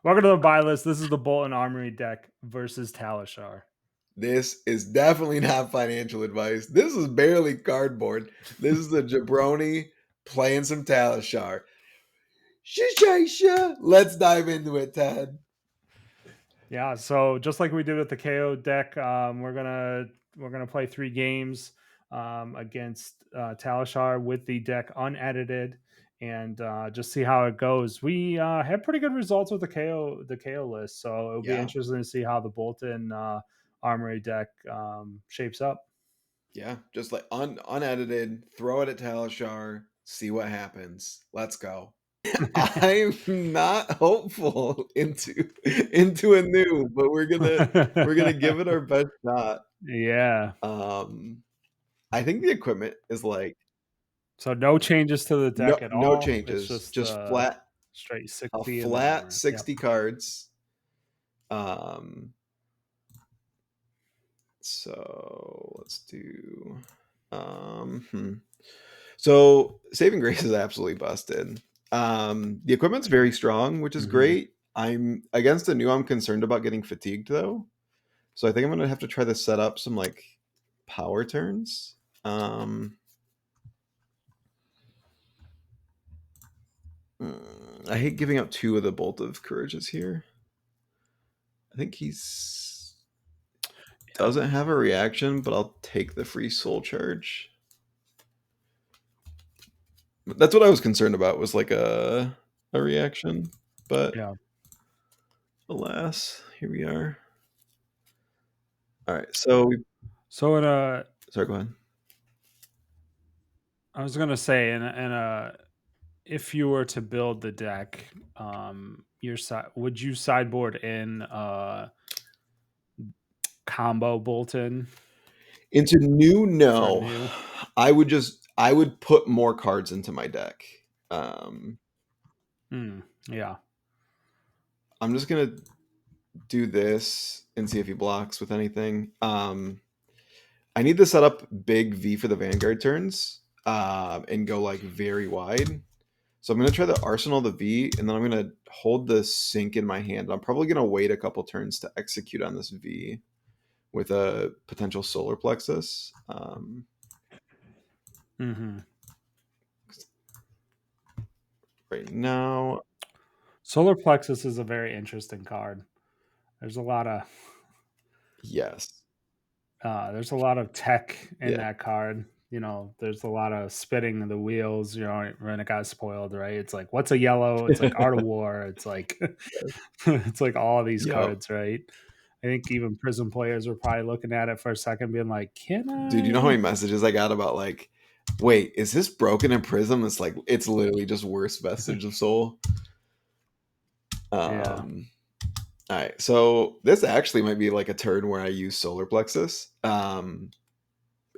Welcome to the buy list. This is the Boltyn Armory deck versus Talishar. This is definitely not financial advice. This is barely cardboard. This is a jabroni playing some Talishar. Shisha. Let's dive into it, Ted. Yeah, so just like we did with the Kayo deck, we're gonna play 3 games against Talishar with the deck unedited, and just see how it goes. We had pretty good results with the KO list, so it'll be Yeah. interesting to see how the Boltyn Armory deck shapes up. Yeah. Just like unedited, throw it at Talishar, see what happens. Let's go. I'm not hopeful into a new, but we're gonna give it our best shot. Yeah. Um I think the equipment is like So no changes to the deck at no all. It's changes, just just flat straight a 60 in the flat armor. Yep. 60 cards. Um, so let's do. Um, hmm. So Saving Grace is absolutely busted. The equipment's very strong, which is Hmm. great. I'm against the new. I'm concerned about getting fatigued though, so I think I'm gonna have to try to set up some like power turns. I hate giving up 2 of the Bolt of Courages here. I think he's Yep. doesn't have a reaction, but I'll take the free soul charge. That's what I was concerned about was like a reaction, but Yeah. alas, here we are. All right, so So sorry, go ahead. I was gonna say if you were to build the deck, your side would you sideboard in combo Bolton Into new, for no. new? I would put more cards into my deck. Um, Yeah. I'm just gonna do this and see if he blocks with anything. I need to set up big V for the Vanguard turns, and go like very wide. So I'm gonna try the Arsenal the V, and then I'm gonna hold the Sync in my hand. I'm probably gonna wait a couple turns to execute on this V with a potential Solar Plexus. Hmm. Right now, Solar Plexus is a very interesting card. There's a lot of yes, there's a lot of tech in yeah, that card. There's a lot of spinning of the wheels. When it got spoiled, right? It's like, what's a yellow? It's like Art of War. It's like, it's like all these yep. cards, right? I think even Prism players were probably looking at it for a second, being like, "Can Dude, you know how many I?" messages I got about like, wait, is this broken in Prism? It's like it's literally just worse vestige of soul. Yeah, Um, all right, so this actually might be like a turn where I use Solar Plexus.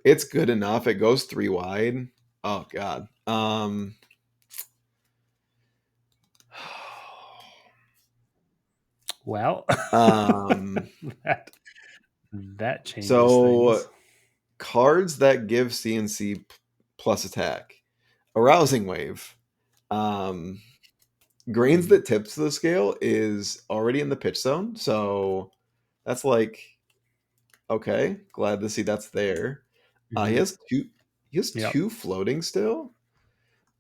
It's good enough. It goes 3 wide. Oh god. well, Um that that changes things. so cards that give CNC plus attack. Arousing Wave. Um Grains Mhm, that tips the scale is already in the pitch zone, so that's like okay, glad to see that's there. He mhm. has two he has Yep. 2 floating still.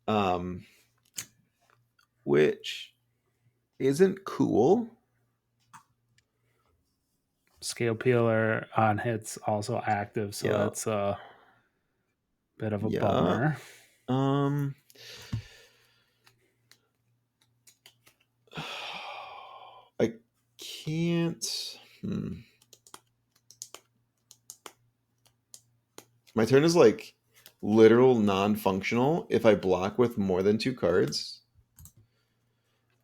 Um which isn't cool. Scale peeler on hits also active, so Yeah. that's a bit of a Yeah. bummer. Um I can't. My turn is like literal non-functional if I block with more than 2 cards.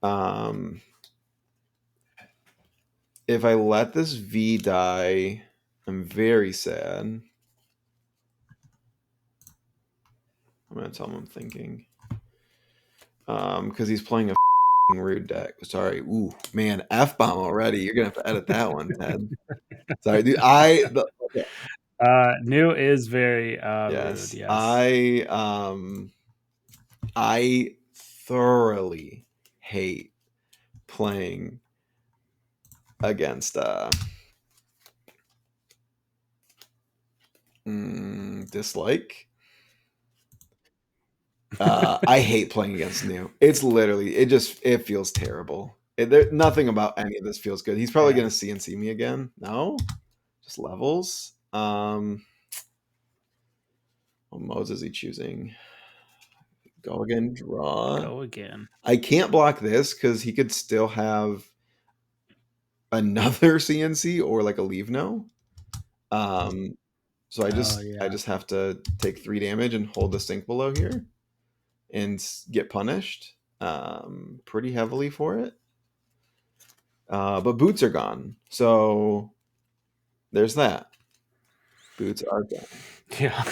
Um if I let this V die, I'm very sad. I'm gonna tell him I'm thinking. Because he's playing a rude deck. Sorry. Ooh, man, F bomb already. You're gonna have to edit that one, Ted. Sorry, dude. Okay. New is very rude. Yes, Yes. I thoroughly hate playing. against dislike. I hate playing against new. It's literally it feels terrible. Nothing about any of this feels good. He's probably Yeah. gonna CNC me again. No, just levels. What modes is he choosing? Go again, draw. Go again. I can't block this because he could still have another CNC or like a leave no. So I Oh just I yeah. just have to take 3 damage and hold the sink below here and get punished pretty heavily for it. But boots are gone, so there's that. Boots are gone. Yeah.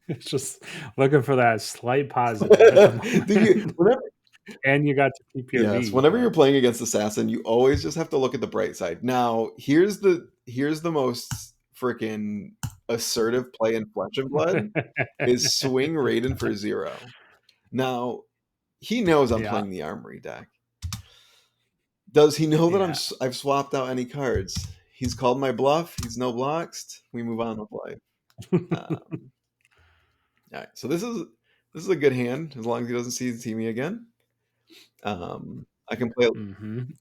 It's just looking for that slight positive at the moment. Whenever, And you got to keep your yes, V, whenever you're but playing against assassin, you always just have to look at the bright side. Now, here's the most freaking assertive play in Flesh and Blood is swing Raiden for 0. Now, he knows I'm yeah. playing the Armory deck. Does he know that Yeah. I've swapped out any cards? He's called my bluff. He's no blocks. We move on with life. Um, all right, so this is a good hand as long as he doesn't see me again. I can play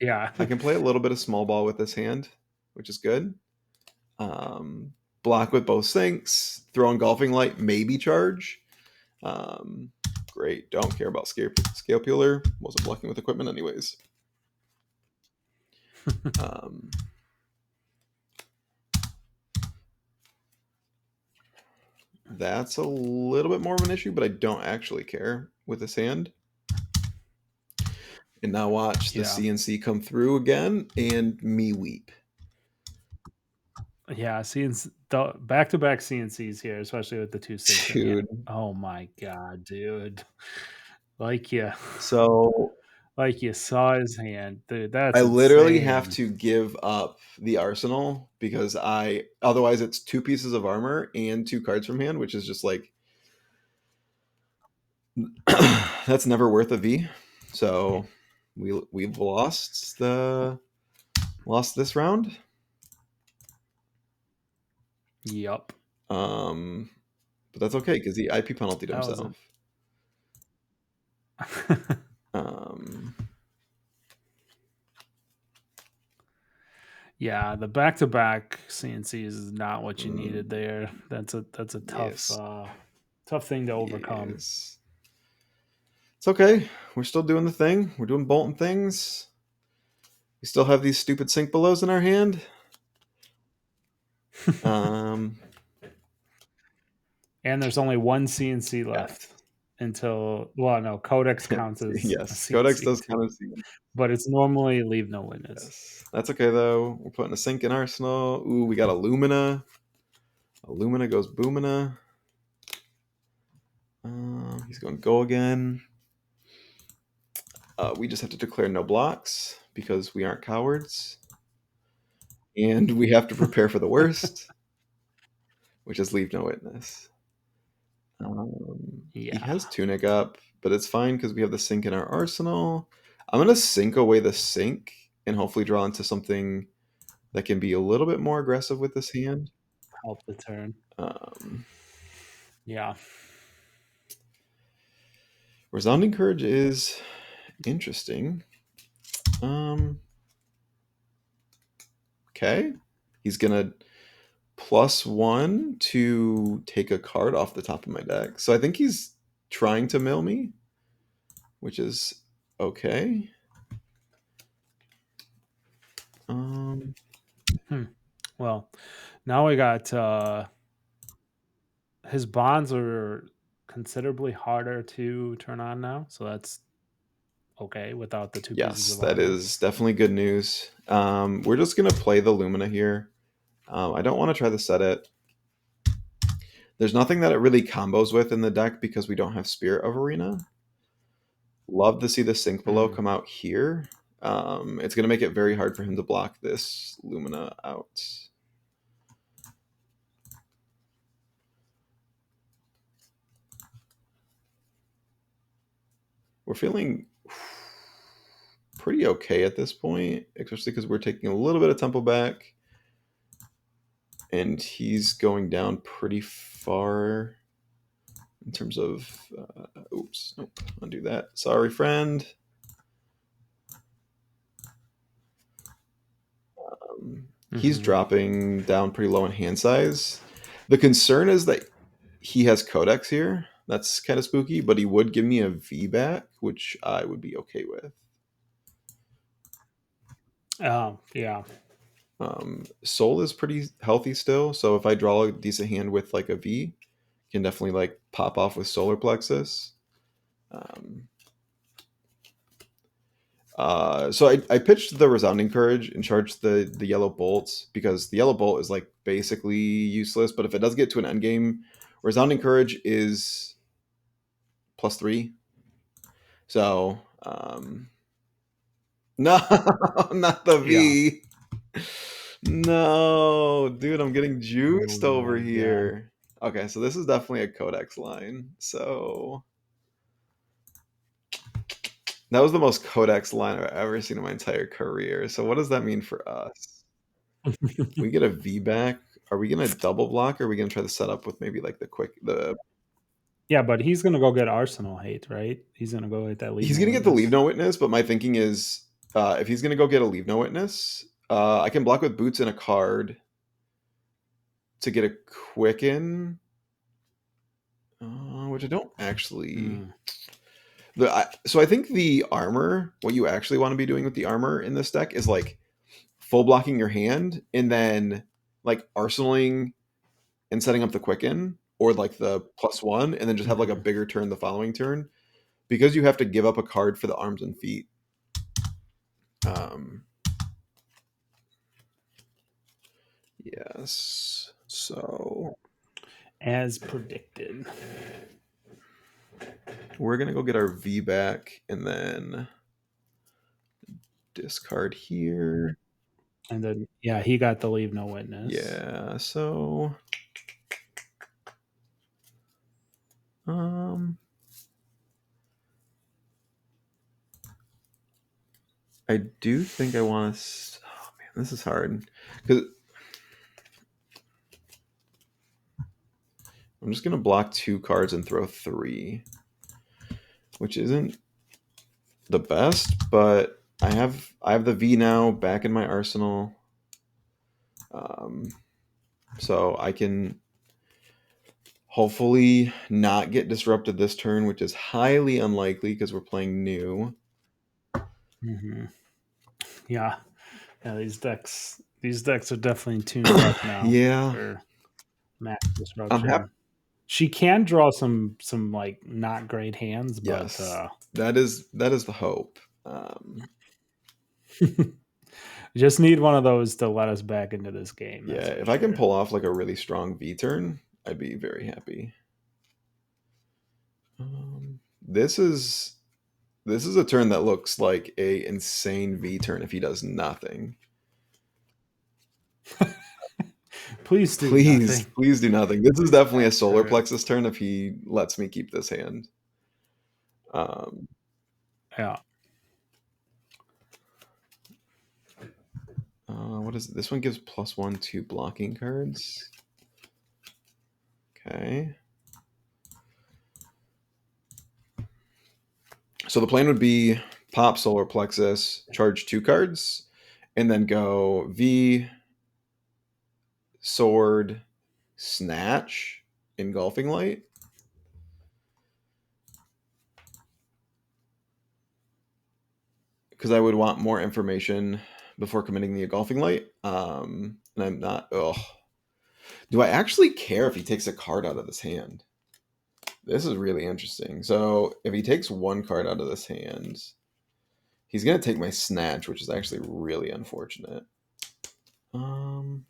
Yeah. I can play a little bit of small ball with this hand, which is good. Block with both sinks, throw engulfing light, maybe charge. Um, Great. Don't care about scapular. Wasn't blocking with equipment anyways. That's a little bit more of an issue, but I don't actually care with this hand. And now watch the Yeah. CNC come through again and me weep. Yeah, CNC the back-to-back CNCs here, especially with the 2 sinks in Dude. hand. Oh my god, dude. Like you So like you saw his hand. Dude, I that's literally have insane. to give up the arsenal because otherwise it's 2 pieces of armor and 2 cards from hand, which is just like that's never worth a V. So we've lost this round. Yup. But that's okay because he IP penaltied That was a himself. Um, Yeah, the back-to-back CNCs is not what you needed mm, there. That's a tough yes, tough thing to overcome. yes. It's okay. We're still doing the thing. We're doing Boltyn things. We still have these stupid sink belows in our hand. Um, And there's only 1 CNC left yes, until well, no, Codex counts as a yes. Codex CNC does too, kind of see. but it's normally leave no witness. Yes, that's okay though. We're putting a sink in arsenal. Ooh, we got a Lumina. A Lumina goes Boomina. He's going to go again. We just have to declare no blocks because we aren't cowards. And we have to prepare for the worst, which is leave no witness. He Yeah. has Tunic up, but it's fine because we have the sink in our arsenal. I'm going to sink away the sink and hopefully draw into something that can be a little bit more aggressive with this hand. Help the turn. Um, Yeah. Resounding Courage is interesting. Okay. He's going to +1 to take a card off the top of my deck. So I think he's trying to mill me, which is okay. Well, now we got his bonds are considerably harder to turn on now, so that's okay without the 2 pieces Yes, of that armor. is definitely good news. We're just gonna play the Lumina here. I don't want to try to set it. There's nothing that it really combos with in the deck because we don't have Spirit of Arena. Love to see the Sink Below Mm. come out here. It's gonna make it very hard for him to block this Lumina out. We're feeling pretty okay at this point, especially because we're taking a little bit of tempo back. And he's going down pretty far in terms of... oops, nope, undo that. Sorry, friend. He's dropping down pretty low in hand size. The concern is that he has codex here. That's kind of spooky, but he would give me a V back, which I would be okay with. Oh, yeah. Soul is pretty healthy still, so if I draw a decent hand with like a V, can definitely like pop off with solar plexus. So I pitched the resounding courage and charged the yellow bolts because the yellow bolt is like basically useless, but if it does get to an end game, resounding courage is +3. So no, not the V. No, dude, I'm getting juiced Oh over my God. here. Okay, so this is definitely a codex line. So that was the most codex line I've ever seen in my entire career. So what does that mean for us? We get a V back. Are we gonna double block or are we gonna try to set up with maybe like the Yeah, but he's gonna go get Arsenal hate, right? He's gonna go get that leave he's no gonna get the leave witness. no witness, but my thinking is if he's gonna go get a leave no witness, I can block with boots and a card to get a quicken. Which I don't actually. So I think the armor, what you actually want to be doing with the armor in this deck is like full blocking your hand and then like arsenaling and setting up the quicken or like the +1 and then just have like a bigger turn the following turn because you have to give up a card for the arms and feet. Yes. So As predicted. we're gonna go get our V back and then discard here. And then yeah, he got the leave no witness. Yeah, so I do think I want to. Oh man, this is hard because I'm just gonna block 2 cards and throw 3, which isn't the best, but I have the V now back in my arsenal, so I can hopefully not get disrupted this turn, which is highly unlikely because we're playing new. Yeah, these decks are definitely tuned up now. Yeah, for Maxx I'm disruption. happy. She can draw some like not great hands, Yes, but that is the hope. just need one of those to let us back into this game. Yeah, if I can pull off like a really strong V turn, I'd be very happy. This is a turn that looks like a insane V turn if he does nothing. Please do nothing. Please do nothing. This is definitely a solar plexus turn if he lets me keep this hand. Yeah. What is it? This one gives +1 to blocking cards. Okay. So the plan would be pop solar plexus, charge 2 cards, and then go V, sword, snatch, engulfing light. Because I would want more information before committing the engulfing light. And I'm not. Do I actually care if he takes a card out of this hand? This is really interesting. So if he takes 1 card out of this hand, he's gonna take my snatch, which is actually really unfortunate. But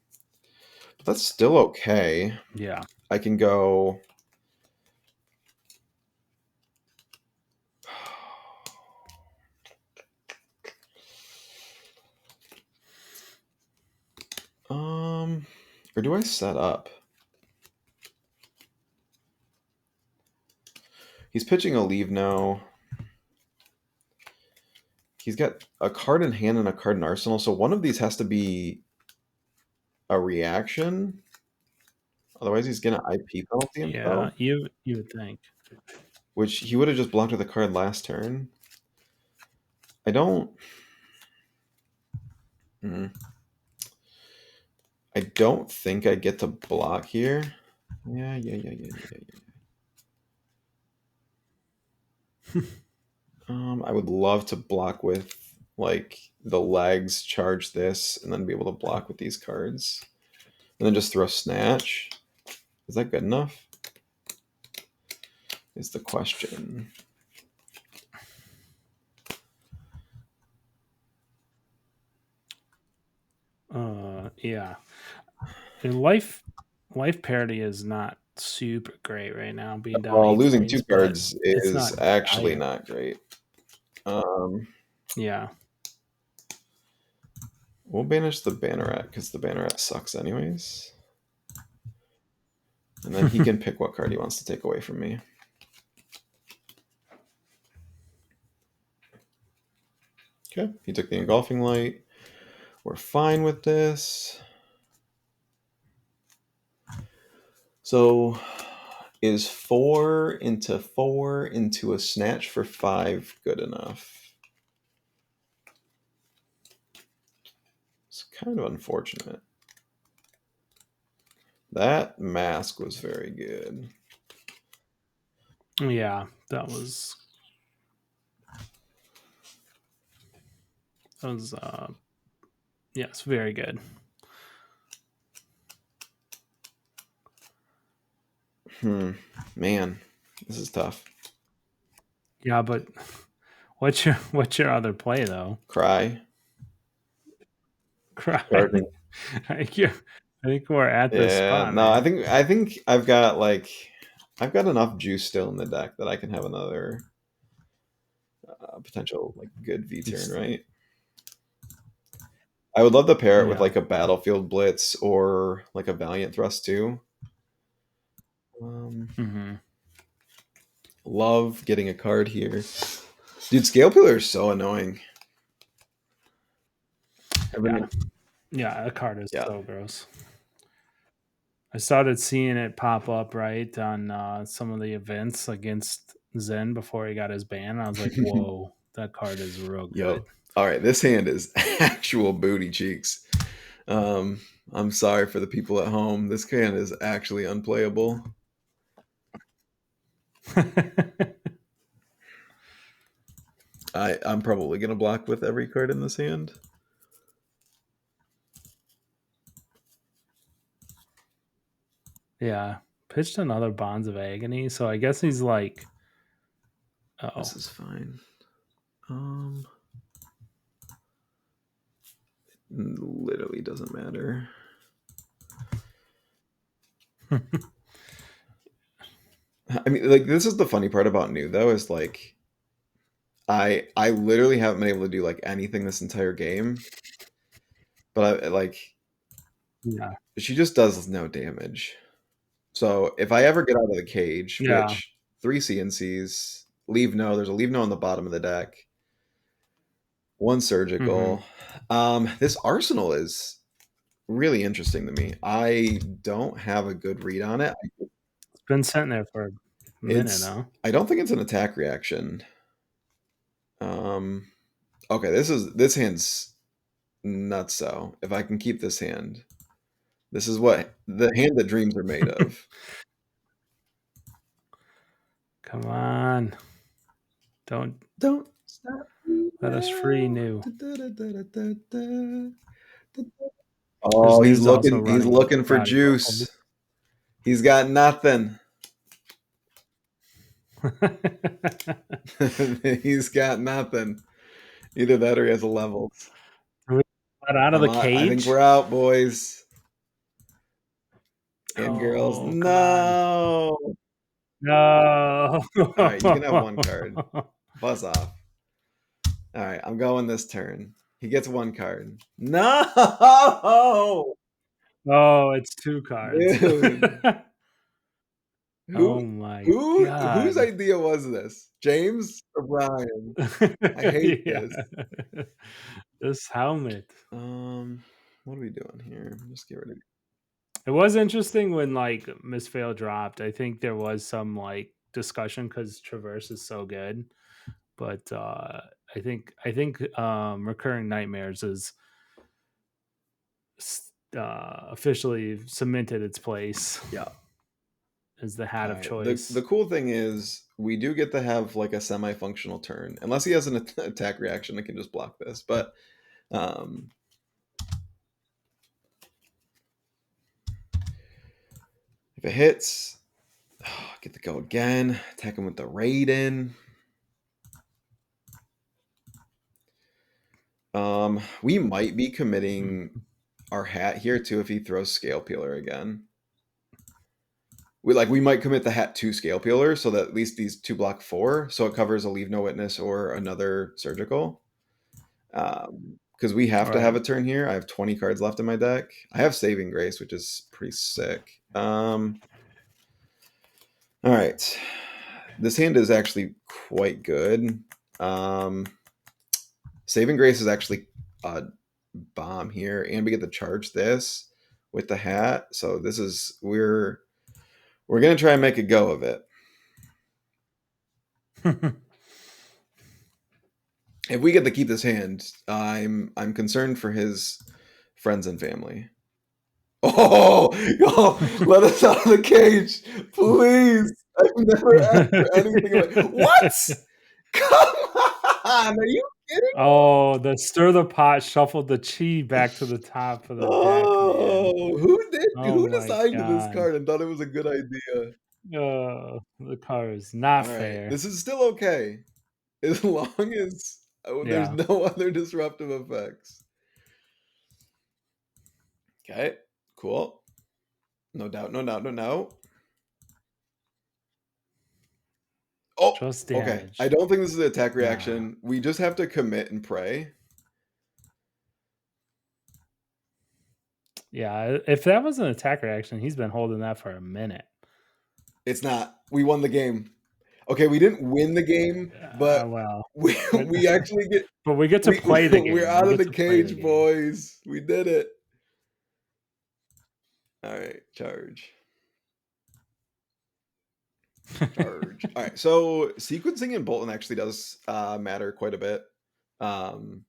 that's still okay. Yeah. I can go. Or do I set up? He's pitching a leave no. He's got a card in hand and a card in arsenal, so one of these has to be a reaction. Otherwise, he's gonna IP penalty himself. Yeah, you would think. Which he would have just blocked with a card last turn. I don't. I don't think I get to block here. Yeah. I would love to block with like the legs, charge this, and then be able to block with these cards, and then just throw snatch. Is that good enough? Is the question. Yeah. And life parity is not super great right now, being down 8 Losing points, 2 but cards it's is not actually dire. not great. Yeah. We'll banish the Banneret because the Banneret sucks anyways. And then he can pick what card he wants to take away from me. Okay, he took the Engulfing Light. We're fine with this. So is 4 into a snatch for 5 good enough? It's kind of unfortunate. That mask was very good. Yeah, that was yes, very good. Man, this is tough. Yeah, but what's your other play though? Cry. Cry. Gardening. I think we're at this spot, No, man. I think I've got enough juice still in the deck that I can have another potential like good V turn, right? I would love to pair it with Yeah. like a Battlefield Blitz or like a Valiant Thrust too. Love getting a card here. Dude, Scale Peeler is so annoying. Yeah, that card is Yeah. so gross. I started seeing it pop up right on some of the events against Zen before he got his ban. I was like, whoa, that card is real good. Yo. All right, this hand is actual booty cheeks. I'm sorry for the people at home. This hand is actually unplayable. I'm probably gonna block with every card in this hand. Yeah, pitched another Bonds of Agony, so I guess he's like, This is fine. Literally doesn't matter. I mean, like, this is the funny part about new though, is like I literally haven't been able to do like anything this entire game. But I like yeah, she just does no damage. So if I ever get out of the cage, yeah, which 3 CNCs, leave no, there's a leave no on the bottom of the deck. 1 surgical. This arsenal is really interesting to me. I don't have a good read on it. it's been sitting there for a minute now. I don't think it's an attack reaction. Okay, this hand's nuts. So if I can keep this hand, this is what the hand that dreams are made of. Come on, don't stop. let us free new. Oh, he's also looking. He's running looking for body juice. He's got nothing. He's got nothing. Either that or he has a level. Let out of the cage. I think we're out, boys and girls. Oh, No. no. All right, you can have 1 card. Buzz off. All right, I'm going this turn. He gets 1 card. No. Oh, it's 2 cards. Dude. Oh Who my whose god. idea was this? James or Brian? I hate Yeah. this. This helmet. What are we doing here? Just get rid of. It was interesting when, like, Miss Fail dropped. I think there was some, like, discussion because Traverse is so good, but, I think Recurring Nightmares is officially cemented its place Yeah. as the hat of Alright. The choice. cool thing is we do get to have, like, a semi-functional turn. Unless he has an attack reaction, I can just block this, but, um if it hits, get to go again, attack him with the Raiden. We might be committing Mm. our hat here too if he throws Scale Peeler again. We might commit the hat to Scale Peeler so that at least these 2 block 4, so it covers a Leave No Witness or another Surgical. Because we have to have Alright. a turn here. I have 20 cards left in my deck. I have Saving Grace, which is pretty sick. All right. This hand is actually quite good. Saving Grace is actually a bomb here, and we get to charge this with the hat. So this is we're gonna try and make a go of it. If we get to keep this hand, I'm concerned for his friends and family. Oh, oh, let us out of the cage, please. I've never asked for anything like what? Come on, are you kidding? Oh, the stir the pot shuffled the chi back to the top of the deck, man. Oh, Oh who my designed this god. card and thought it was a good idea? Oh, the car is not All right, fair. this is still okay as long as there's Yeah, no other disruptive effects. Okay, cool. No doubt, no doubt, no doubt. Oh, just okay. I damage. don't think this is an attack Nah. reaction. We just have to commit and pray. Yeah, if that was an attack reaction, he's been holding that for a minute. It's not. We won the game. Okay, we didn't win the game, but Well, we but we actually get but we get to we play the we're game. We out of get the to play the cage, game. boys. We did it. All right, charge. Charge. All right, so sequencing in Boltyn actually does matter quite a bit. Um,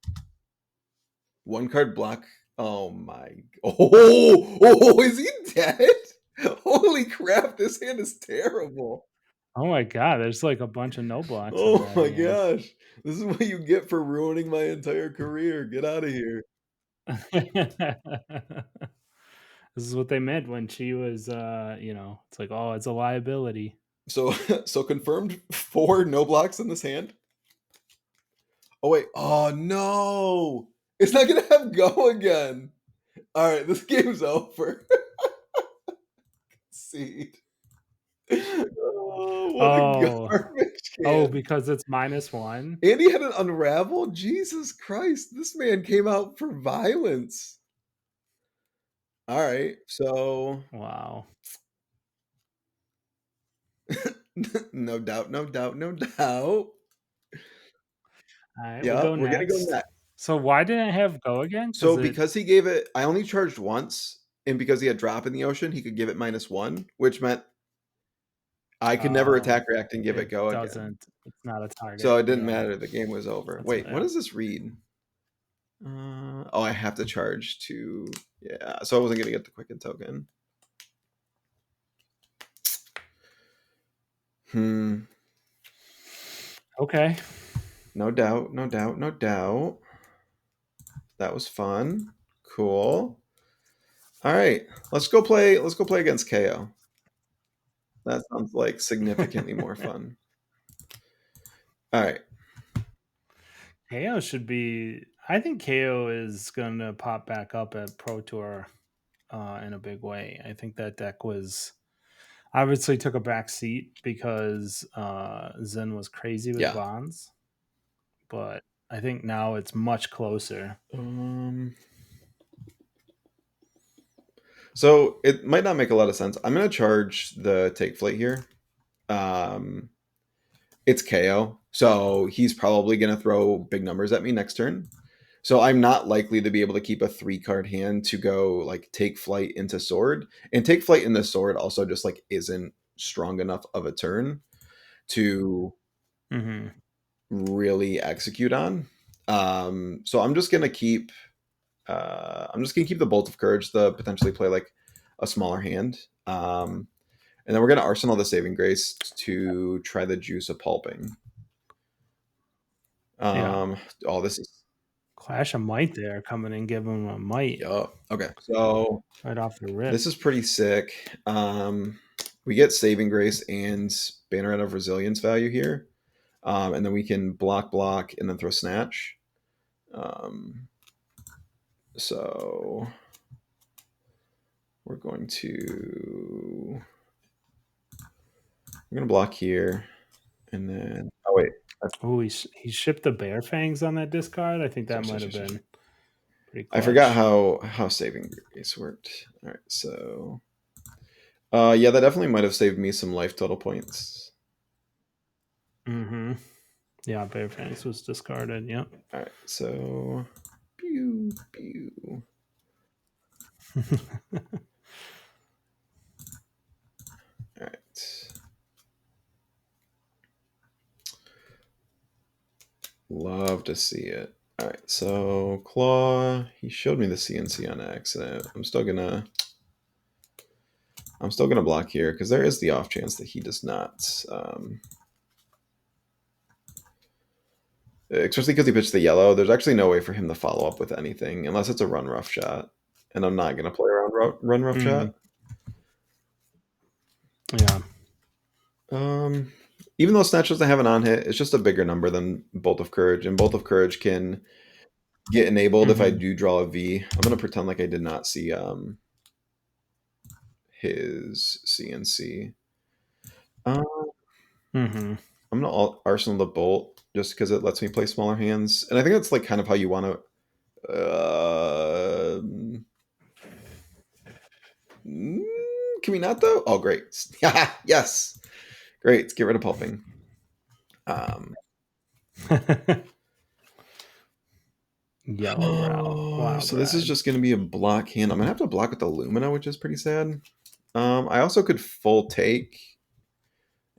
one card block. Oh my! Oh, is he dead? Holy crap! This hand is terrible. Oh my god, there's like a bunch of no blocks in Oh that my hand. gosh! This is what you get for ruining my entire career. Get out of here. This is what they meant when she was, it's like, oh, it's a liability. So, so confirmed 4 no blocks in this hand. Oh wait. Oh no! It's not gonna have go again. All right, this game's over. Seed. Oh, what a Oh, garbage oh, can. because it's -1? Andy had an unravel. Jesus Christ, this man came out for violence. All right, so Wow. no doubt, no doubt, no doubt. Alright, we'll Yeah, go we're gonna go next. next. So why didn't it have go again? So Because it because he gave it, I only charged once, and because he had drop in the ocean, he could give it -1, which meant I could never oh, attack react and give it it go again. doesn't it's not a target. So it didn't Yeah, matter. The game was over. that's Wait, what yeah. does this read? Oh, I have to charge to. Yeah, so I wasn't gonna get the Quicken token. Hmm. Okay. No doubt. No doubt. No doubt. That was fun. Cool. All right, let's go play. Let's go play against Kayo. That sounds like significantly more fun. All right. KO should be I think KO is gonna pop back up at Pro Tour, in a big way. I think that deck was obviously took a back seat because, Zen was crazy with Yeah. bonds, but I think now it's much closer. Um. So it might not make a lot of sense. I'm gonna charge the take flight here. Um, it's Kayo, so he's probably gonna throw big numbers at me next turn. So I'm not likely to be able to keep a 3 card hand to go like take flight into sword. And take flight in the sword also just like isn't strong enough of a turn to Mm-hmm. really execute on. So I'm just gonna keep the Bolt of Courage to potentially play like a smaller hand. And then we're gonna arsenal the Saving Grace to try the juice of pulping. Yeah. Oh, this is Clash of Might there coming and giving him a might yup. Okay, so right off the rip. this is pretty sick. We get Saving Grace and Banneret of Resilience value here, and then we can block, and then throw Snatch. Um, so we're going to block here, and then oh wait, Oh, he shipped the Bear Fangs on that discard. I think that might have been pretty I forgot clutch. how Saving Grace worked. All right, so yeah, that definitely might have saved me some life total points. Mm-hmm. Yeah, Bear Fangs was discarded. Yep. All right, so pew pew. All right, love to see it. All right, so Claw, he showed me the CNC on accident. I'm still gonna block here because there is the off chance that he does not. Especially because he pitched the yellow. There's actually no way for him to follow up with anything unless it's a run rough shot, and I'm not gonna play around run rough Mm, shot. yeah. Um, Even though Snatch doesn't have an on hit, it's just a bigger number than Bolt of Courage, and Bolt of Courage can get enabled if I Mm-hmm. do draw a V. I'm gonna pretend like I did not see his CNC. Um, Mm-hmm. I'm gonna arsenal the Bolt just because it lets me play smaller hands, and I think that's like kind of how you want to. Mm, can we not though? Oh, great! Yes, great. Let's get rid of pulping. Um, Yellow Wild so this is Ride. just going to be a block hand. I'm going to have to block with the Lumina, which is pretty sad. I also could full take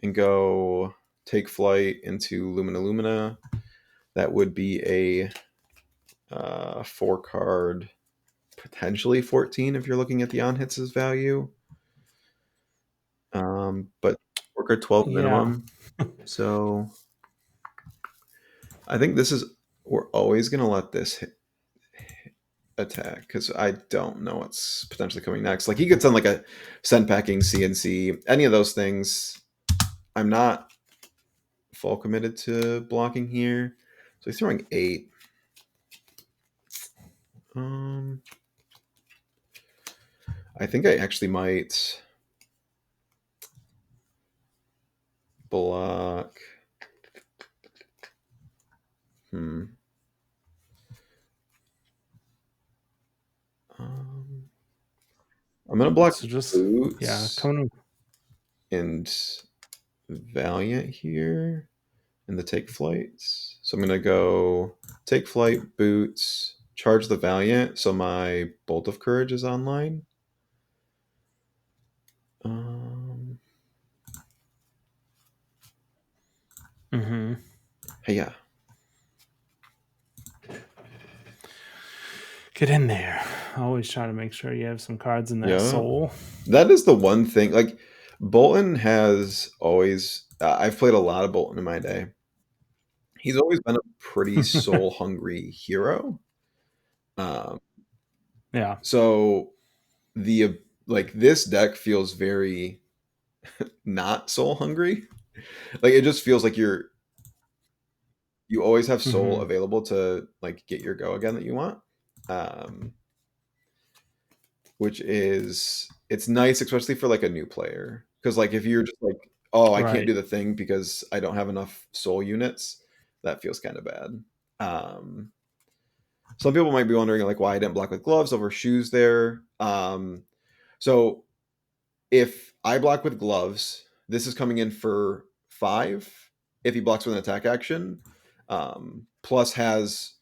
and go take flight into Lumina. That would be a 4 card, potentially 14 if you're looking at the on hits as value. But 4 card 12 Yeah. minimum. So I think this is, we're always going to let this attack because I don't know what's potentially coming next. Like he could send like a send packing CNC, any of those things. I'm not full committed to blocking here, so he's throwing 8. Um, I think I actually might block. Hmm. Um, I'm gonna block So just yeah, boots coming. and Valiant here in the take flights. So I'm gonna go take flight, boots, charge the Valiant. So my Bolt of Courage is online. Um, Mm-hmm. hey, yeah, Get in there. Always try to make sure you have some cards in that yeah. soul. That is the one thing. Like Boltyn has always. I've played a lot of Boltyn in my day. He's always been a pretty soul hungry hero. Um, Yeah. so the like this deck feels very not soul hungry. Like it just feels like you always have soul Mm-hmm. available to like get your go again that you want. Um, which is it's nice, especially for like a new player. Because like if you're just like, oh, I can't Right. do the thing because I don't have enough soul units, that feels kind of bad. Some people might be wondering like why I didn't block with gloves over shoes there. So if I block with gloves, this is coming in for 5. If he blocks with an attack action, plus has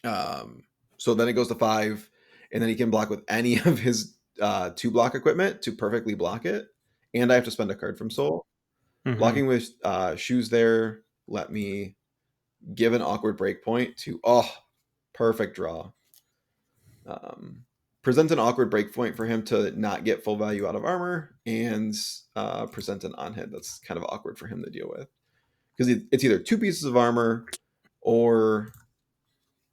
so then it goes to 5, and then he can block with any of his 2 block equipment to perfectly block it. And I have to spend a card from Soul. Mm-hmm. Blocking with shoes there let me give an awkward breakpoint to perfect draw. Present an awkward breakpoint for him to not get full value out of armor, and present an on hit that's kind of awkward for him to deal with because it's either 2 pieces of armor or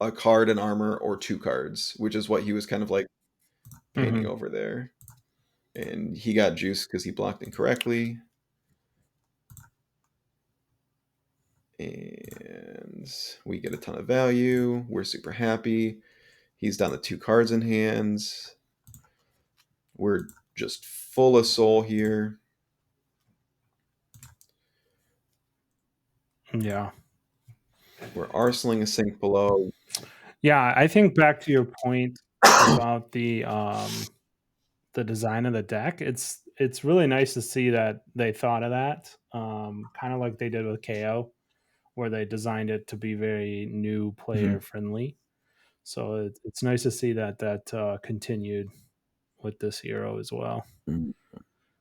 a card and armor or 2 cards, which is what he was kind of like painting Mm-hmm. over there. And he got juice because he blocked incorrectly. And we get a ton of value. We're super happy. He's down to 2 cards in hands. We're just full of soul here. Yeah. We're arsenaling a sink below. Yeah, I think back to your point about the design of the deck, it's really nice to see that they thought of that, kind of like they did with KO, where they designed it to be very new player Mhm. friendly. So it's nice to see that continued with this hero as well.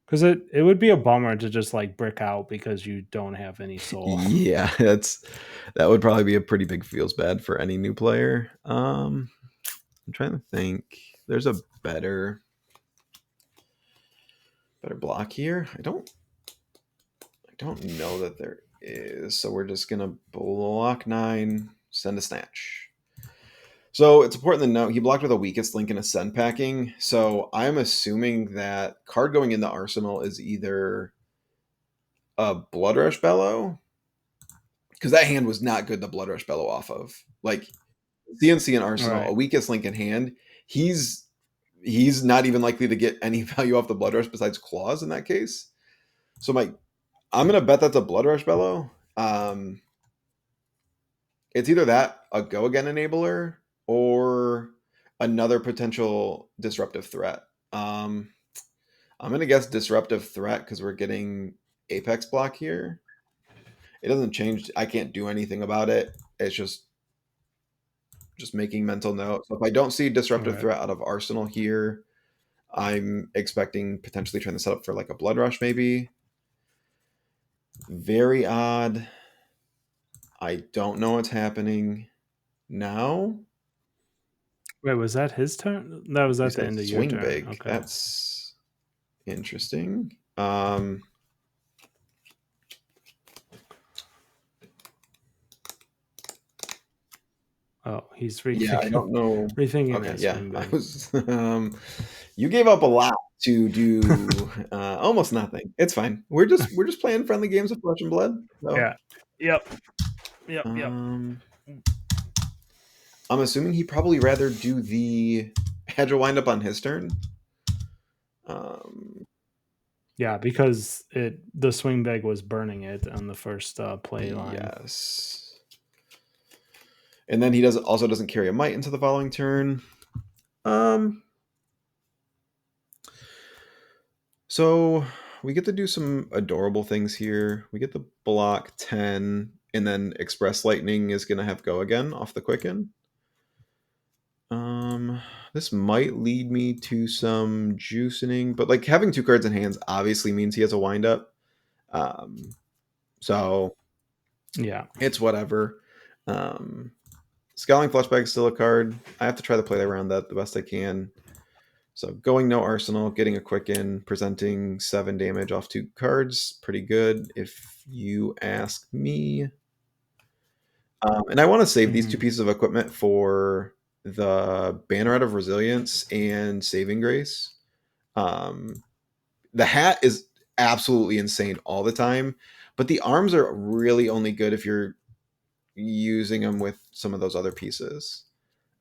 Because it would be a bummer to just like brick out because you don't have any soul. Yeah, that would probably be a pretty big feels bad for any new player. I'm trying to think. There's a better block here. I don't know that there is. So we're just gonna block 9, send a snatch. So it's important to note he blocked with the weakest link in Ascend packing. So I'm assuming that card going into Arsenal is either a Blood Rush Bellow, because that hand was not good to Blood Rush Bellow off of. Like CNC and Arsenal, a Right. weakest link in hand, he's not even likely to get any value off the Blood Rush besides claws in that case. So I'm gonna bet that's a Blood Rush Bellow. It's either that, a go again enabler, or another potential disruptive threat. I'm gonna guess disruptive threat because we're getting apex block here. It doesn't change. I can't do anything about it. It's just making mental note. So if I don't see disruptive Right. threat out of Arsenal here, I'm expecting potentially trying to set up for like a blood rush maybe. Very odd. I don't know what's happening now. Wait, was that his turn? That was You at the said end of your swing turn. big. Okay. That's interesting. Oh, he's Yeah, I don't know. rethinking Okay, that yeah, swing I big. was. You gave up a lot to do almost nothing. It's fine. We're just playing friendly games of flesh and blood. So, Yeah. Yep. Yep. Yep. um, I'm assuming he probably rather do the agile wind up on his turn. Um, Yeah, because the swing bag was burning it on the first play line. yes, and then he doesn't carry a might into the following turn. Um, so we get to do some adorable things here. We get to block 10, and then Express Lightning is going to have go again off the Quicken. This might lead me to some juicing, but like having 2 cards in hands obviously means he has a wind up. Um, so Yeah. it's whatever. Um, Scowling Fleshbag is still a card. I have to try to play around that the best I can. So going no arsenal, getting a quicken, presenting 7 damage off 2 cards, pretty good if you ask me. And I want to save these 2 Hmm. pieces of equipment for the Banneret of Resilience and Saving Grace. Um, the hat is absolutely insane all the time, but the arms are really only good if you're using them with some of those other pieces.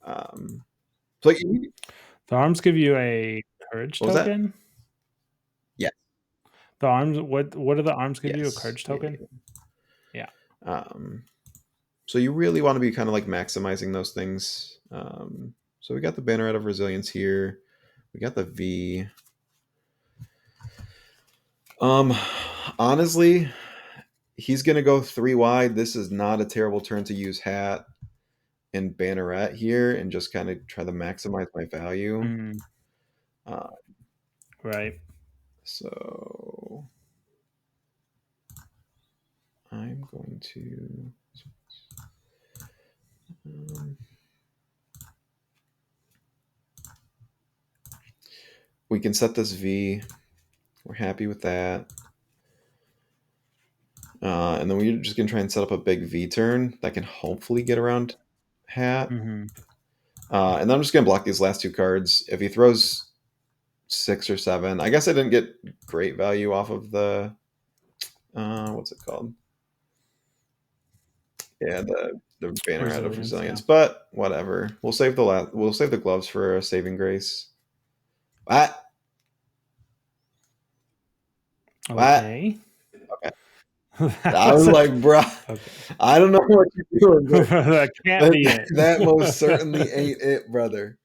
So like, The arms give you a courage what was that? token. Yeah. The arms. What do the arms give you? A Yes. courage Yeah, token. yeah, Yeah. yeah. So you really want to be kind of like maximizing those things. So we got the Banner out of Resilience here. We got the V. Honestly, he's gonna go 3 wide. This is not a terrible turn to use hat and banneret here and just kind of try to maximize my value. Mm, Uh, right. so I'm going to. We can set this V. We're happy with that. And then we're just going to try and set up a big V turn that can hopefully get around hat. Mm-hmm. And then I'm just going to block these last 2 cards. If he throws 6 or 7, I guess I didn't get great value off of the, what's it called? Yeah, the banneret of resilience, Yeah. but whatever. We'll save the gloves for a saving grace. What? What? Okay. Okay. That I was was like, bro, okay. I don't know what you're doing, but That can't be it. that most certainly ain't it, brother.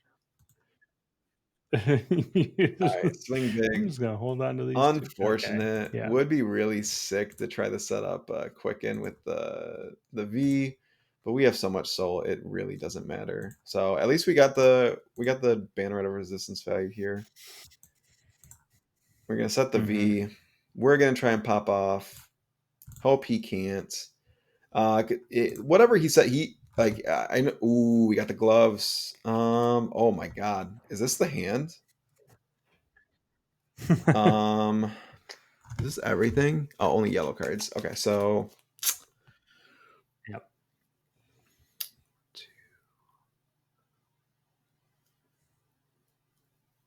All right, swing I'm big. just gonna hold on to these two. Okay. Unfortunate. Yeah. Would be really sick to try to set up a quicken with the V, but we have so much soul, it really doesn't matter. So at least we got the banneret of resistance value here. We're gonna set the Mm-hmm. V. We're gonna try and pop off. Hope he can't. Whatever he said, he like I know. Ooh, we got the gloves. Oh my god, is this the hand? Um, is this everything? Oh, only yellow cards. Okay, so Yep.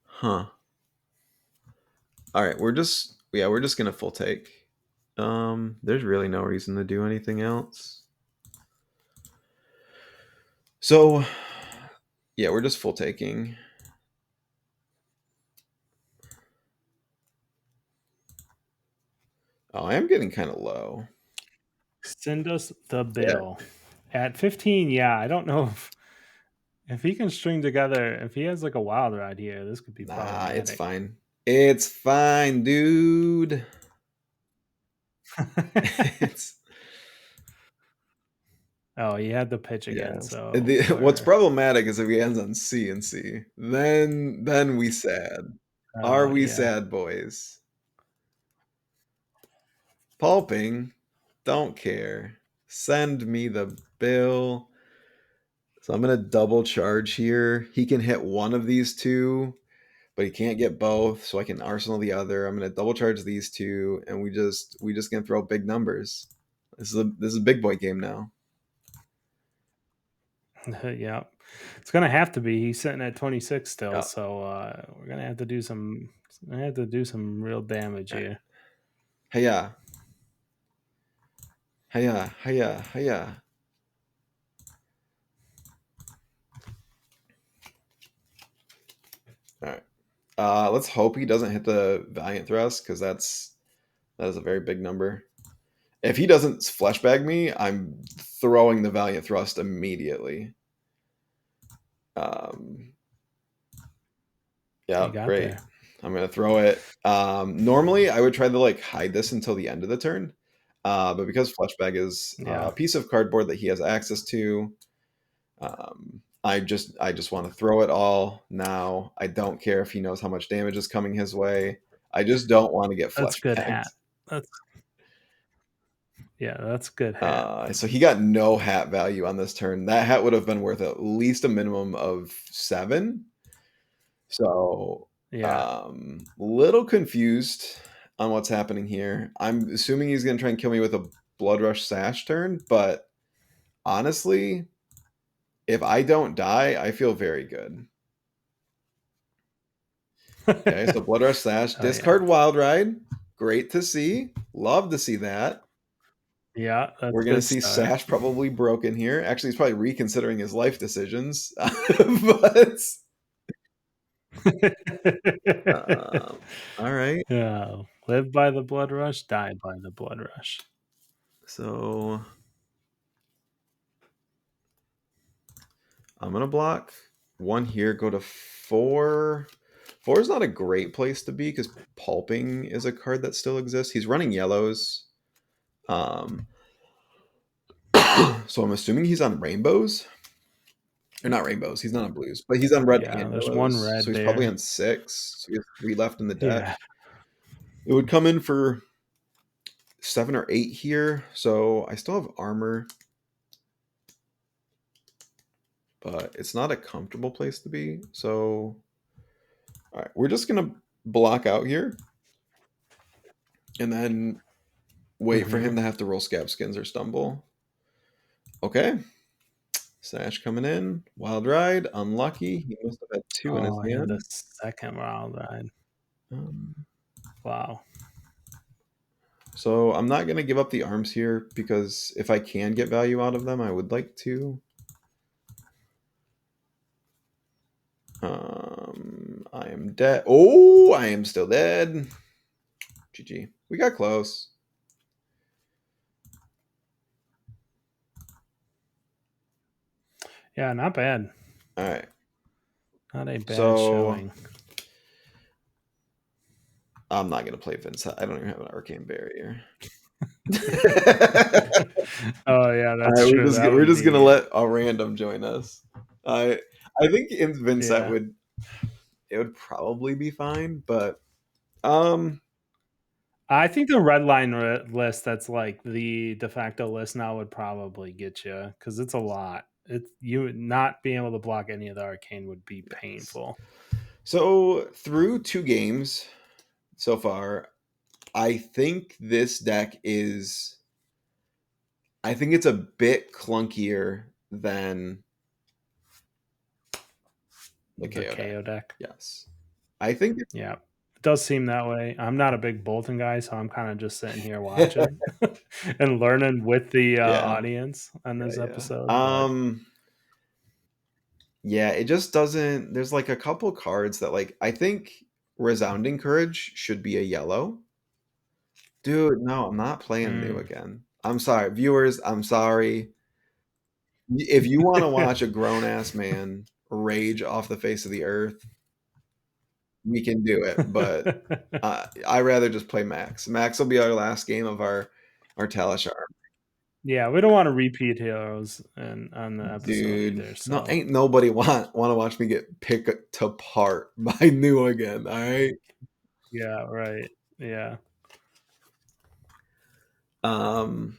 huh. All right, we're just gonna full take. There's really no reason to do anything else. So yeah, we're just full taking. Oh, I am getting kind of low. Send us the Yeah. bill. At 15, yeah, I don't know if he can string together, if he has like a wild ride here, this could be Nah, it's problematic. fine. It's fine, dude. It's Oh, he had the pitch again, yes. so What's we're problematic is if he ends on C and C. Then we sad. Are we yeah. sad, boys? Pulping, don't care. Send me the bill. So I'm gonna double charge here. He can hit one of these two, but he can't get both, so I can arsenal the other. I'm gonna double charge these two, and we just gonna throw big numbers. This is a big boy game now. Yeah. It's gonna have to be. He's sitting at 26 still, Yeah. so we're gonna have to do some real damage here. Hiya, hiya, hiya, hiya. All right. Let's hope he doesn't hit the Valiant Thrust because that is a very big number. If he doesn't flesh bag me, I'm throwing the Valiant Thrust immediately. Um, You yeah, got great. there. I'm gonna throw it. Normally, I would try to like hide this until the end of the turn, but because Fleshbag is Yeah. a piece of cardboard that he has access to, I just want to throw it all now. I don't care if he knows how much damage is coming his way. I just don't want to get That's good Fleshbagged. hat. That's yeah, that's good hat. So he got no hat value on this turn. That hat would have been worth at least a minimum of 7. So, Yeah. little confused on what's happening here. I'm assuming he's going to try and kill me with a Blood Rush Sash turn, but honestly, if I don't die, I feel very good. Okay, so Blood Rush Sash, Oh yeah. discard Wild Ride. Great to see. Love to see that. Yeah, that's We're a going to good see start. Sash probably broken here. Actually, he's probably reconsidering his life decisions. But all right. Yeah. Live by the blood rush, die by the blood rush. So I'm gonna block 1 here, go to 4. 4 is not a great place to be because pulping is a card that still exists. He's running yellows. Um, so I'm assuming he's on rainbows. Or not rainbows. He's not on blues, but he's on red Yeah, and there's one yellows. So red he's probably there. on 6. So he has 3 left in the deck. Yeah. It would come in for 7 or 8 here. So I still have armor. But it's not a comfortable place to be. So, all right, we're just going to block out here. And then wait for him to have to roll scab skins or stumble. Okay. Sash coming in. Wild ride. Unlucky. He must have had 2 in his Oh, he had the hand. second wild ride. Um, Wow. so I'm not going to give up the arms here because if I can get value out of them, I would like to. I am dead. Oh, I am still dead. GG. We got close. Yeah, not bad. All right. Not a bad So showing. I'm not going to play Vince. I don't even have an arcane barrier. Oh yeah, that's All right, true. That we're would just gonna be let a random join us. I think in Vincent yeah. would probably be fine, but um I think the red line list that's like the de facto list now would probably get you because it's a lot. It's you not being able to block any of the arcane would be yes. painful. So through 2 games so far, I think this deck is I think it's a bit clunkier than the The KO deck. KO deck. Yes. I think Yeah. It does seem that way. I'm not a big Boltyn guy, so I'm kind of just sitting here watching and learning with the yeah. audience on this Yeah. episode. But Yeah, it just doesn't. There's like a couple cards that like I think Resounding Courage should be a yellow. Dude, no, I'm not playing new mm. again. I'm sorry, viewers. I'm sorry. If you want to watch a grown ass man rage off the face of the earth, we can do it. But I rather just play Maxx. Maxx will be our last game of our Talishar. Yeah, we don't want to repeat heroes and on the episode Dude, either. no, So ain't nobody want to watch me get picked apart by new again. All right. yeah, right. Yeah. Um,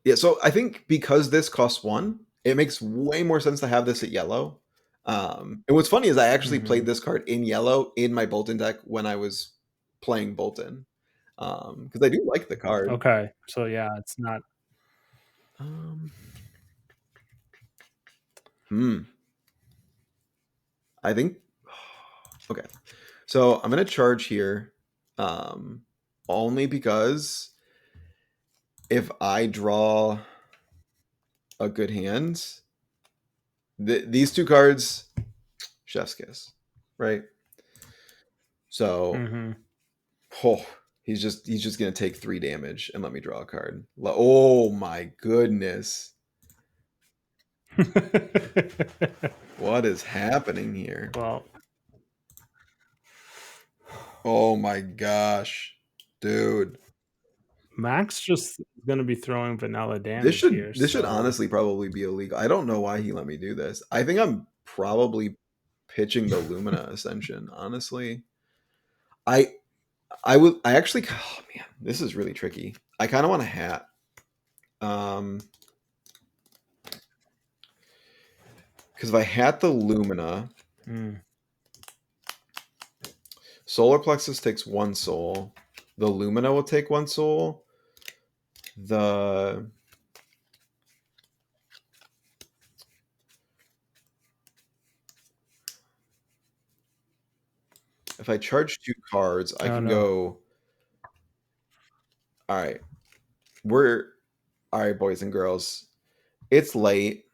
yeah, so I think because this costs 1, it makes way more sense to have this at yellow. And what's funny is I actually played Mm-hmm. this card in yellow in my Boltyn deck when I was playing Boltyn. Because I do like the card. Okay. So yeah, it's not Um, hmm. I think okay. So I'm gonna charge here. Only because if I draw a good hand, these 2 cards, chef's kiss, right? So, mm-hmm. oh, he's just gonna take 3 damage and let me draw a card. Oh my goodness, what is happening here? Well, Oh my gosh, dude, Max just is gonna be throwing vanilla damage here. this should So honestly probably be illegal. I don't know why he let me do this. I think I'm probably pitching the Lumina Ascension. Honestly, I I actually oh man, this is really tricky. I kind of want a hat. Because if I hat the Lumina, mm. Solar Plexus takes 1 soul. The Lumina will take 1 soul. The if I charge 2 cards, I Oh can no. go. All right, we're all right, boys and girls. It's late.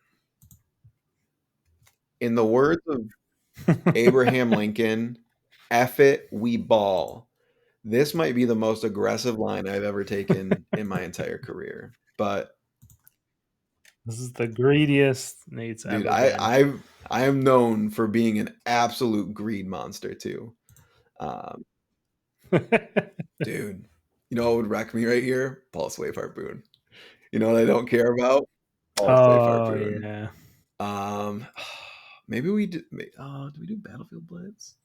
In the words of Abraham Lincoln, "F it, we ball." This might be the most aggressive line I've ever taken in my entire career. But This is the greediest Nate's dude, ever been. I am known for being an absolute greed monster too. Um, dude, you know what would wreck me right here? Pulse wave harpoon. You know what I don't care about? Pulse wave Oh harpoon. yeah. Um, maybe we did. Do we do battlefield blitz?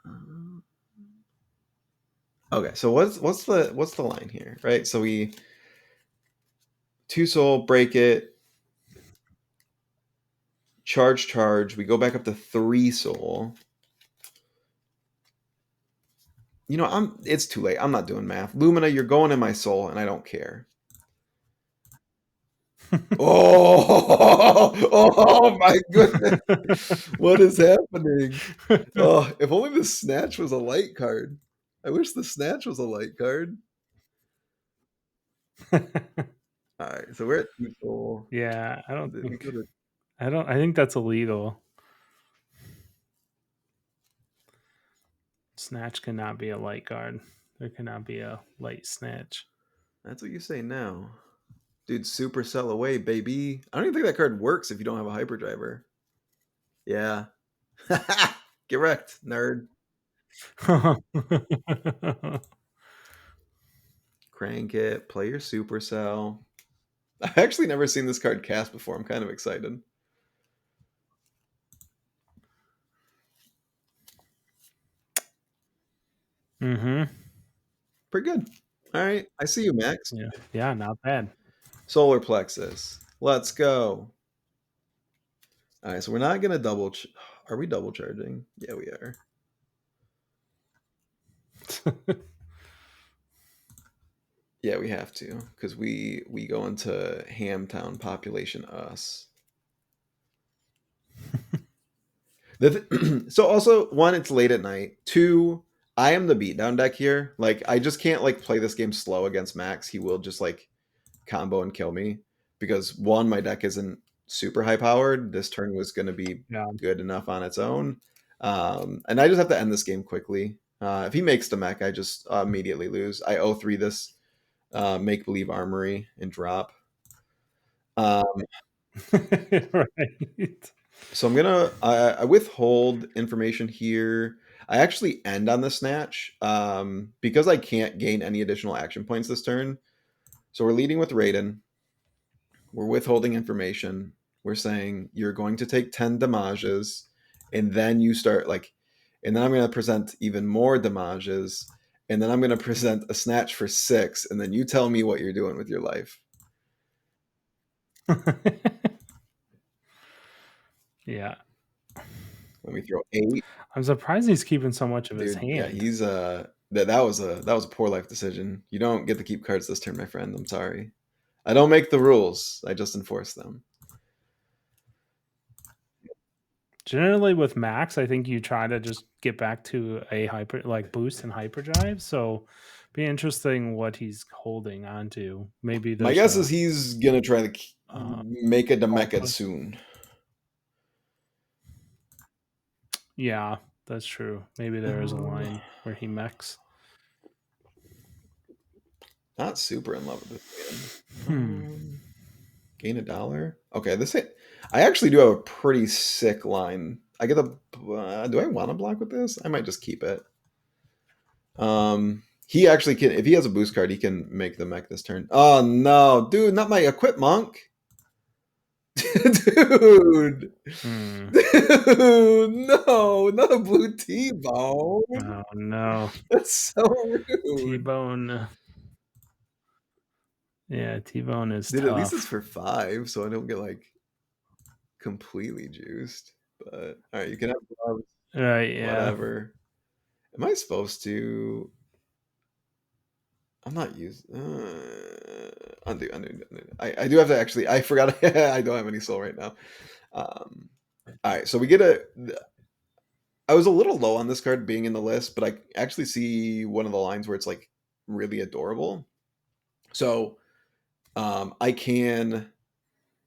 Uh, okay, so what's the line here, right? So we two soul break it, charge. We go back up to three soul. You know, it's too late. I'm not doing math. Lumina, you're going in my soul, and I don't care. Oh, oh my goodness. What is happening? Oh, if only the snatch was a light card. I wish the snatch was a light card. All right, so we're at two soul. Yeah, We go to I think that's illegal. Snatch cannot be a light guard. There cannot be a light snatch. that's what you say now. Dude, supercell away, baby. I don't even think that card works if you don't have a hyperdriver. Yeah. Get wrecked, nerd. Crank it, play your supercell. I've actually never seen this card cast before. I'm kind of excited. Mm-hmm. Pretty good. All right. I see you, Max. Yeah. Yeah, not bad. Solar plexus. Let's go. All right. So we're not going to are we double charging? Yeah, we are. Yeah, we have to because we go into Hamtown population us. So also one, it's late at night. Two, I am the beatdown deck here. Like I just can't like play this game slow against Max. He will just like combo and kill me because one, my deck isn't super high powered. This turn was going to be Yeah. good enough on its own, and I just have to end this game quickly. If he makes the mech, I just immediately lose. I 0-3 this make believe armory and drop. Um, Right. so I'm gonna I withhold information here. I actually end on the snatch because I can't gain any additional action points this turn. So we're leading with Raiden. We're withholding information. We're saying you're going to take 10 damages, and then you start like, and then I'm going to present even more damages, and then I'm going to present a snatch for 6, and then you tell me what you're doing with your life. Yeah. Let me throw 8. I'm surprised he's keeping so much of his Dude, yeah, hand. he's that was a poor life decision. You don't get to keep cards this turn, my friend. I'm sorry. I don't make the rules. I just enforce them. Generally with Max, I think you try to just get back to a hyper like boost and hyperdrive. So be interesting what he's holding on to. Maybe My there's guess is a he's gonna try to uh make a Demecha also- soon. yeah, that's true. Maybe there is a line where he mechs. Not super in love with this Hmm. game. Gain $1. Okay, I actually do have a pretty sick line. I get a. Do I want to block with this? I might just keep it. He actually can. If he has a boost card, he can make the mech this turn. Oh no, dude! Not my equip monk. Dude, Hmm. dude, no, not a blue T-bone. Oh no. That's so rude. T-Bone. Yeah, T-Bone is Dude, at least it's tough. for 5, so I don't get like completely juiced. But all right, you can have gloves, Right, yeah. whatever. Am I supposed to? I'm not using. Undo. I do have to actually. I forgot. I don't have any soul right now. All right, so we get a. I was a little low on this card being in the list, but I actually see one of the lines where it's like really adorable. So I can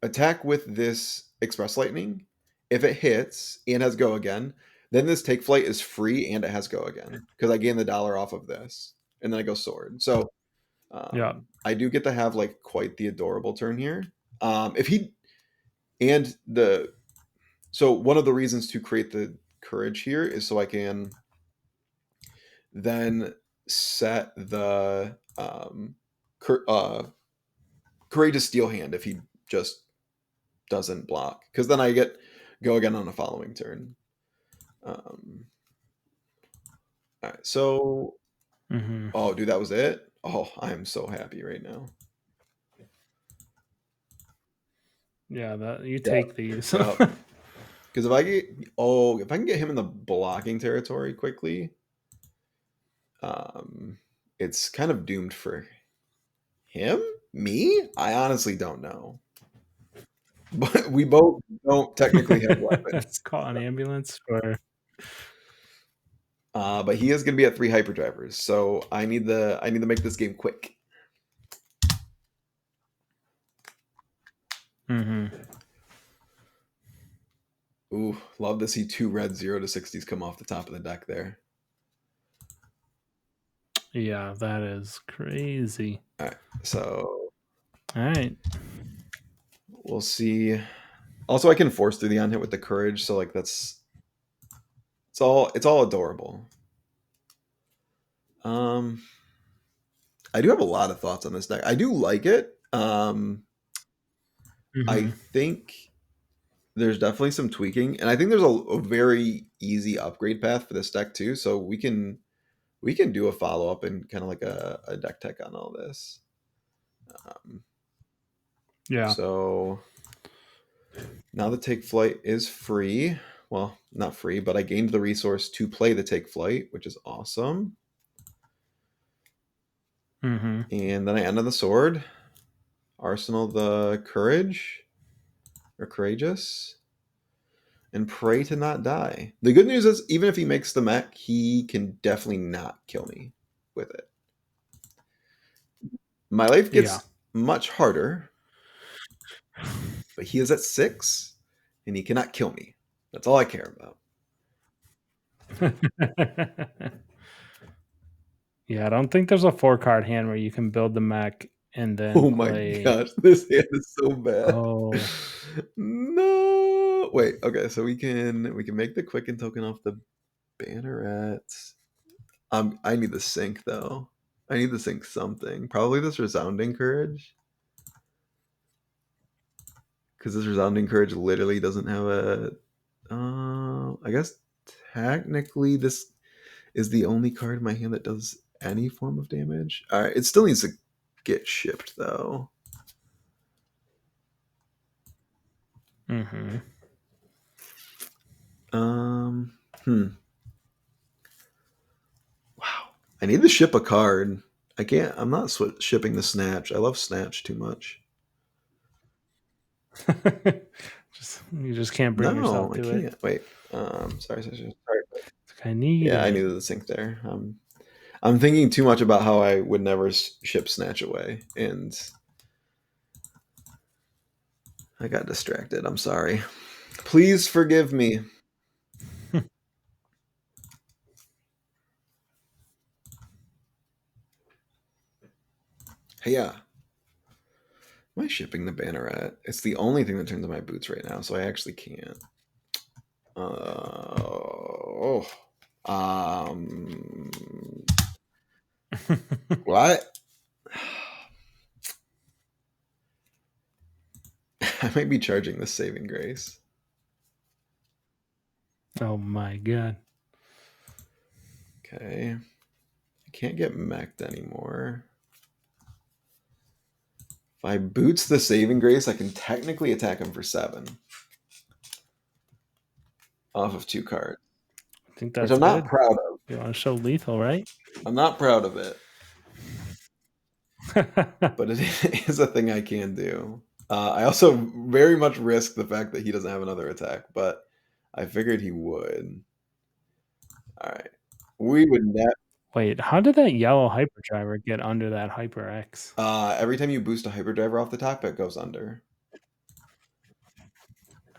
attack with this Express Lightning. If it hits and has go again, then this Take Flight is free and it has go again because I gain the dollar off of this, and then I go sword. So Yeah. I do get to have like quite the adorable turn here. If he and the So one of the reasons to create the courage here is so I can then set the courageous steel hand if he just doesn't block, because then I get go again on the following turn. All right, so Mm-hmm. oh, dude, that was it. Oh, I am so happy right now. Yeah, that you Yeah, take these. yeah. Because if I can get him in the blocking territory quickly, um, it's kind of doomed for him. Me, I honestly don't know, but we both don't technically have weapons. Call an ambulance or But he is going to be at 3 hyperdrivers, so I need to make this game quick. mm-hmm. Ooh, love to see 2 red 0 to 60s come off the top of the deck there. Yeah, that is crazy. All right, so All right. we'll see. Also, I can force through the on hit with the courage, so like it's all adorable. Um, I do have a lot of thoughts on this deck. I do like it. I Mm-hmm. think there's definitely some tweaking, and I think there's a very easy upgrade path for this deck too. So we can do a follow up and kind of like a deck tech on all this. Um, Yeah. so now the take flight is free. Well, not free, but I gained the resource to play the take flight, which is awesome. Mm-hmm. And then I end on the sword, arsenal the courage or courageous, and pray to not die. The good news is, even if he makes the mech, he can definitely not kill me with it. My life Yeah. gets much harder, but he is at 6, and he cannot kill me. That's all I care about. Yeah, I don't think there's a 4-card hand where you can build the mech and then Oh my play. gosh, this hand is so bad. Oh. No, wait. Okay, so we can make the quicken token off the banneret. I need the sync though. I need to sync something. Probably this resounding courage, because this resounding courage literally doesn't have a. I guess technically this is the only card in my hand that does any form of damage. All right, it still needs to get shipped though. Mm-hmm. Um. Hmm. Wow. I need to ship a card. I can't. I'm not shipping the snatch. I love snatch too much. You just can't bring yourself No, I to it. can't. Wait. Sorry. I need Yeah, I it. needed to sync there. I'm thinking too much about how I would never ship snatch away, and I got distracted. I'm sorry. Please forgive me. Hey, yeah. Am I shipping the banneret? It's the only thing that turns on my boots right now, so I actually can't. Oh. Um. What? I might be charging the saving grace. Oh my god. Okay. I can't get mech'd anymore. If I boots the saving grace, I can technically attack him for 7 off of 2 cards, I think which that's I'm not good. proud of. You want to show lethal, right? I'm not proud of it, but it is a thing I can do. I also very much risk the fact that he doesn't have another attack, but I figured he would. All right. We would net. Wait, how did that yellow hyperdriver get under that Hyper X? Every time you boost a hyperdriver off the top, it goes under.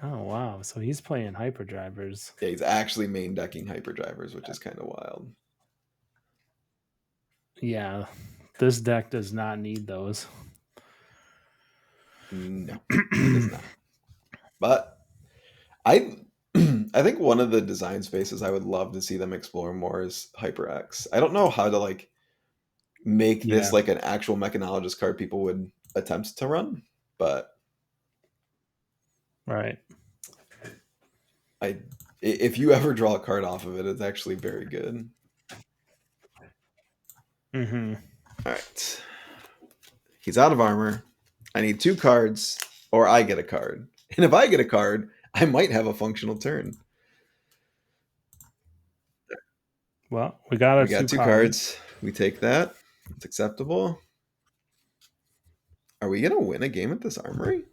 Oh wow, so he's playing hyperdrivers. Yeah, he's actually main decking hyperdrivers, which is kind of wild. Yeah, this deck does not need those. No, it does not. But I I think one of the design spaces I would love to see them explore more is HyperX. I don't know how to like make this Yeah, like an actual mechanologist card people would attempt to run, but right. I if you ever draw a card off of it, it's actually very good. Mm-hmm. All right. He's out of armor. I need 2 cards, or I get a card. And if I get a card, I might have a functional turn. Well, we got our We got two two cards. cards. We take that. It's acceptable. Are we gonna win a game at this armory?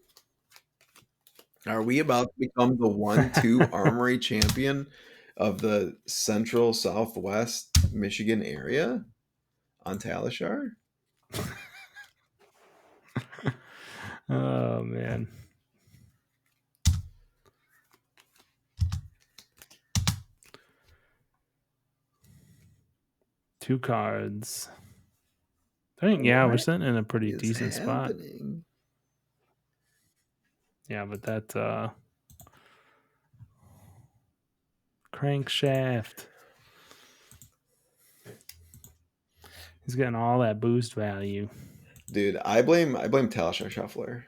Are we about to become the 1-2 armory champion of the central southwest Michigan area on Talishar? Oh man. Two cards. I think yeah, we're What sitting in a pretty is decent spot. happening? Yeah, but that crankshaft. He's getting all that boost value. Dude, I blame Talishar Shuffler.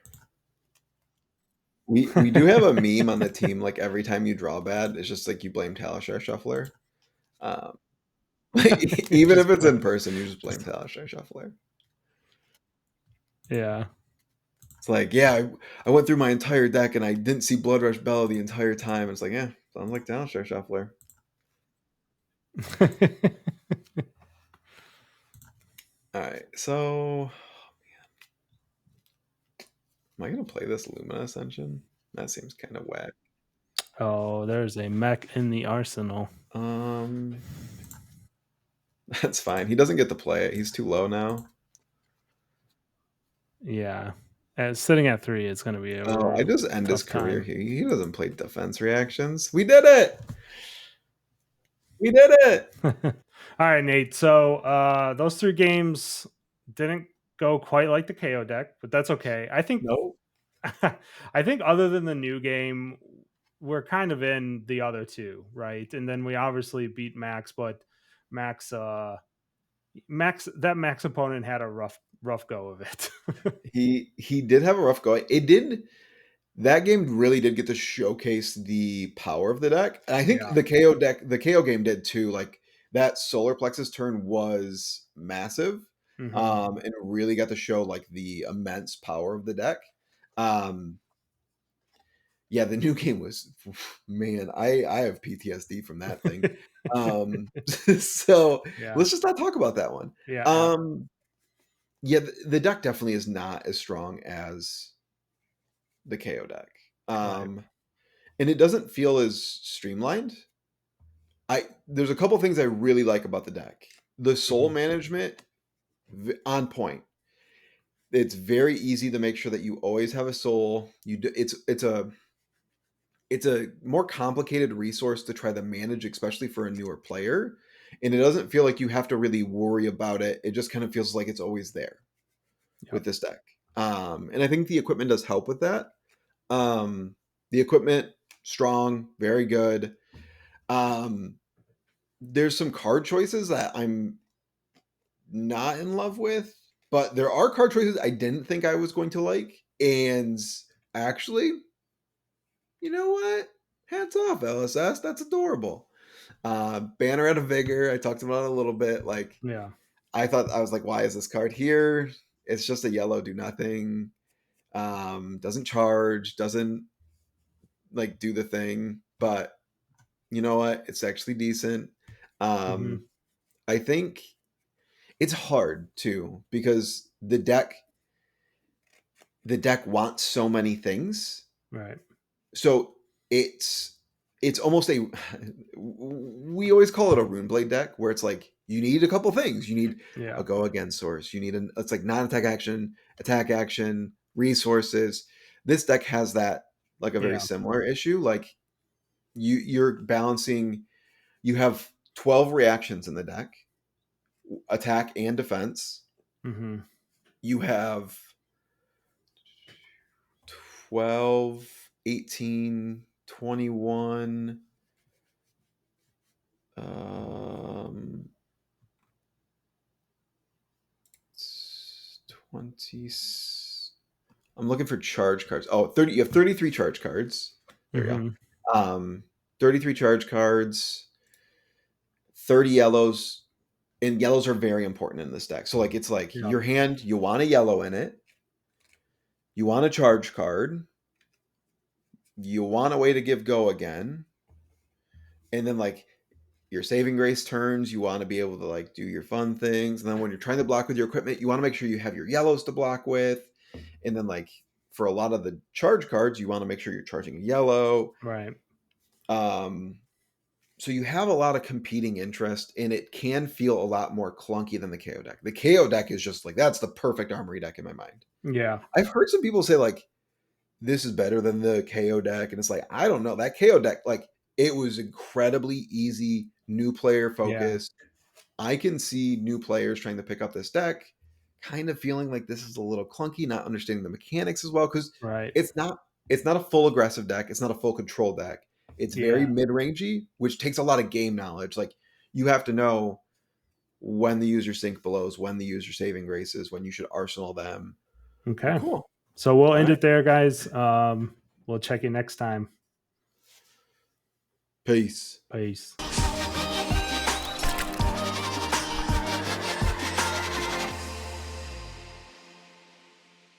We do have a meme on the team like every time you draw bad, it's just like you blame Talishar Shuffler. Um, even if Just it's in blame. person, you just blame Talishar Shuffler. Yeah. It's like, yeah, I went through my entire deck and I didn't see Blood Rush Bell the entire time. It's like, yeah, sounds like Talishar Shuffler. All right, so am I gonna play this Lumina Ascension? That seems kind of whack. Oh, there's a mech in the arsenal. Um, that's fine. He doesn't get to play it. He's too low now. Yeah. Sitting at 3, it's going to be a Oh, I real just end his tough career time. here. He doesn't play defense reactions. We did it. We did it. All right, Nate. So those 3 games didn't go quite like the KO deck, but that's okay. I think No. I think other than the new game, we're kind of in the other two, right? And then we obviously beat Maxx, but Maxx Maxx opponent had a rough go of it. He did have a rough go. It did that game really did get to showcase the power of the deck. And I think Yeah. the KO game did too. Like that solar plexus turn was massive. Hmm. And really got to show like the immense power of the deck. Um yeah, the new game was man, I have PTSD from that thing. So Yeah. let's just not talk about that one. Yeah. Yeah. Um yeah, the deck definitely is not as strong as the KO deck. Right. And it doesn't feel as streamlined. I There's a couple things I really like about the deck. The soul Hmm. management on point. It's very easy to make sure that you always have a soul. It's a more complicated resource to try to manage, especially for a newer player. And it doesn't feel like you have to really worry about it. It just kind of feels like it's always there with Yep. this deck. And I think the equipment does help with that. The equipment, strong, very good. Um, there's some card choices that I'm not in love with, but there are card choices I didn't think I was going to like. And actually, you know what? Hats off, LSS. That's adorable. Banner out of Vigor. I talked about it a little bit. Like, Yeah. I was like, why is this card here? It's just a yellow do nothing. Doesn't charge, doesn't like do the thing, but you know what? It's actually decent. Hmm. Um, I think it's hard too because the deck wants so many things. Right. So it's it's almost a we always call it a rune blade deck where it's like you need a couple things. You need Yeah. a go against source. You need it's like non attack action, resources. This deck has that like a very Yeah. similar issue. Like you're balancing you have 12 reactions in the deck, attack and defense. Hmm. You have 12, 18, 21. 20. I'm looking for charge cards. Oh, 30. You have 33 charge cards. There you Mm-hmm. go. 33 charge cards, 30 yellows, and yellows are very important in this deck. So like it's like Yep. your hand, you want a yellow in it, you want a charge card, you want a way to give go again, and then like your saving grace turns, you want to be able to like do your fun things. And then when you're trying to block with your equipment, you want to make sure you have your yellows to block with. And then like for a lot of the charge cards, you want to make sure you're charging yellow. Right. Um, so you have a lot of competing interest, and it can feel a lot more clunky than the KO deck. The KO deck is just like that's the perfect armory deck in my mind. Yeah. I've heard some people say like this is better than the KO deck, and it's like I don't know that KO deck like it was incredibly easy, new player Yeah. focused. I can see new players trying to pick up this deck, kind of feeling like this is a little clunky, not understanding the mechanics as well, because Right. it's not it's not a full aggressive deck, it's not a full control deck. It's very Yeah. mid-rangey, which takes a lot of game knowledge. Like you have to know when the user sync belows, when the user saving graces, when you should arsenal them. Okay. Cool. So we'll All end right. it there, guys. We'll check you next time. Peace. Peace.